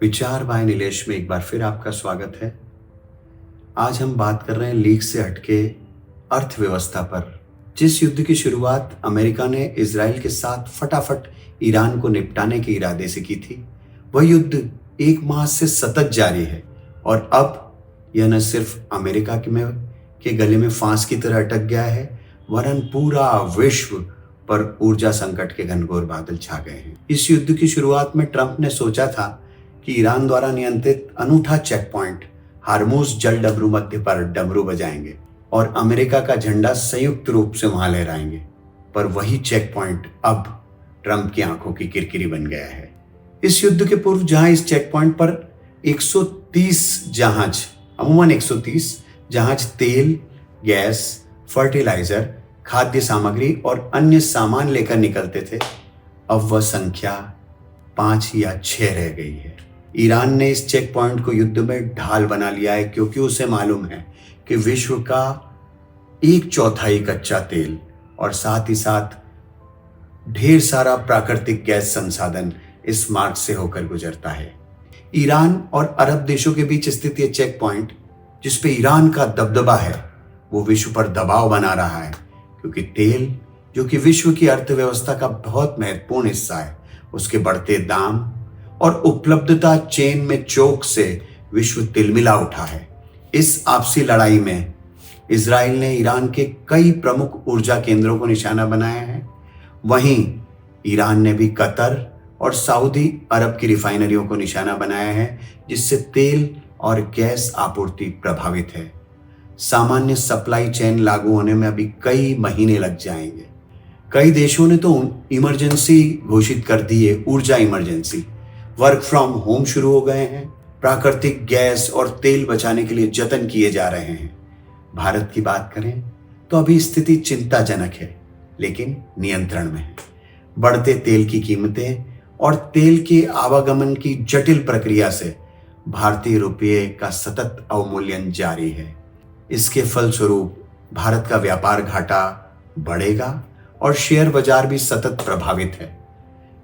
विचार बाय नीलेश में एक बार फिर आपका स्वागत है। आज हम बात कर रहे हैं लीक से हटके अर्थव्यवस्था पर। जिस युद्ध की शुरुआत अमेरिका ने इजराइल के साथ फटाफट ईरान को निपटाने के इरादे से की थी, वह युद्ध एक माह से सतत जारी है और अब यह न सिर्फ अमेरिका के गले में फांस की तरह अटक गया है, वरन पूरा विश्व पर ऊर्जा संकट के घनघोर बादल छा गए हैं। इस युद्ध की शुरुआत में ट्रंप ने सोचा था कि ईरान द्वारा नियंत्रित अनूठा चेक पॉइंट हार्मूज जल डमरू मध्य पर डमरू बजाएंगे और अमेरिका का झंडा संयुक्त रूप से वहां लहराएंगे। पर वही चेक पॉइंट अब ट्रंप की आंखों की किरकिरी बन गया है। इस युद्ध के पूर्व जहां इस चेक पॉइंट पर 130 जहाज, अमूमन 130 जहाज तेल, गैस, फर्टिलाइजर, खाद्य सामग्री और अन्य सामान लेकर निकलते थे, अब वह संख्या 5 या 6 रह गई है। ईरान ने इस चेक पॉइंट को युद्ध में ढाल बना लिया है, क्योंकि उसे मालूम है कि विश्व का 1/4 कच्चा तेल और साथ ही साथ ढेर सारा प्राकृतिक गैस संसाधन इस मार्ग से होकर गुजरता है। ईरान और अरब देशों के बीच स्थित यह चेक पॉइंट, जिसपे ईरान का दबदबा है, वो विश्व पर दबाव बना रहा है, क्योंकि तेल, जो कि विश्व की अर्थव्यवस्था का बहुत महत्वपूर्ण हिस्सा है, उसके बढ़ते दाम और उपलब्धता चेन में चोक से विश्व तिलमिला उठा है। इस आपसी लड़ाई में इजराइल ने ईरान के कई प्रमुख ऊर्जा केंद्रों को निशाना बनाया है। वहीं ईरान ने भी कतर और सऊदी अरब की रिफाइनरियों को निशाना बनाया है, जिससे तेल और गैस आपूर्ति प्रभावित है। सामान्य सप्लाई चेन लागू होने में अभी कई महीने लग जाएंगे। कई देशों ने तो इमरजेंसी घोषित कर दी है, ऊर्जा इमरजेंसी। वर्क फ्रॉम होम शुरू हो गए हैं। प्राकृतिक गैस और तेल बचाने के लिए जतन किए जा रहे हैं। भारत की बात करें तो अभी स्थिति चिंताजनक है, लेकिन नियंत्रण में है। बढ़ते तेल की कीमतें और तेल के आवागमन की जटिल प्रक्रिया से भारतीय रुपये का सतत अवमूल्यन जारी है। इसके फलस्वरूप भारत का व्यापार घाटा बढ़ेगा और शेयर बाजार भी सतत प्रभावित है।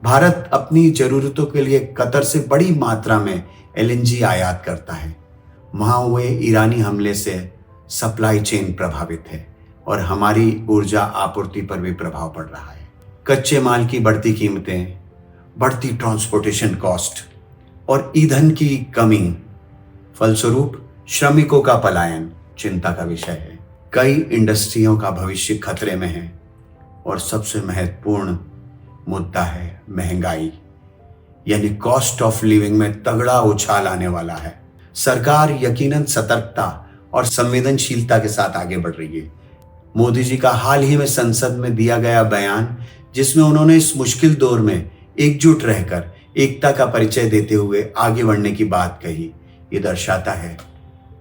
भारत अपनी जरूरतों के लिए कतर से बड़ी मात्रा में LNG आयात करता है। वहां हुए ईरानी हमले से सप्लाई चेन प्रभावित है और हमारी ऊर्जा आपूर्ति पर भी प्रभाव पड़ रहा है। कच्चे माल की बढ़ती कीमतें, बढ़ती ट्रांसपोर्टेशन कॉस्ट और ईंधन की कमी, फलस्वरूप श्रमिकों का पलायन चिंता का विषय है। कई इंडस्ट्रियों का भविष्य खतरे में है और सबसे महत्वपूर्ण मुद्दा है महंगाई, यानी कॉस्ट ऑफ लिविंग में तगड़ा उछाल आने वाला है। सरकार यकीनन सतर्कता और संवेदनशीलता के साथ आगे बढ़ रही है। मोदी जी का हाल ही में संसद में दिया गया बयान, जिसमें उन्होंने इस मुश्किल दौर में एकजुट रहकर एकता का परिचय देते हुए आगे बढ़ने की बात कही, ये दर्शाता है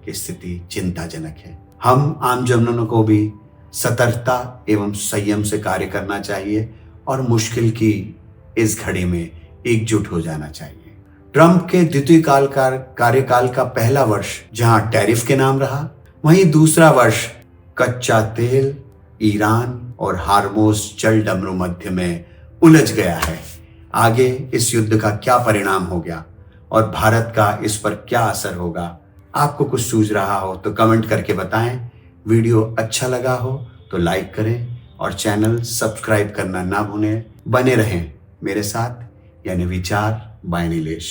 कि स्थिति चिंताजनक है। हम आम जनों को भी सतर्कता एवं संयम से कार्य करना चाहिए और मुश्किल की इस घड़ी में एकजुट हो जाना चाहिए। ट्रंप के द्वितीय कार्यकाल का पहला वर्ष जहां टैरिफ के नाम रहा, वहीं दूसरा वर्ष कच्चा तेल, ईरान और हार्मोज जल डमरू मध्य में उलझ गया है। आगे इस युद्ध का क्या परिणाम हो गया और भारत का इस पर क्या असर होगा, आपको कुछ सूझ रहा हो तो कमेंट करके बताएं। वीडियो अच्छा लगा हो तो लाइक करें और चैनल सब्सक्राइब करना ना भूलें। बने रहें मेरे साथ, यानी विचार बाय नीलेश।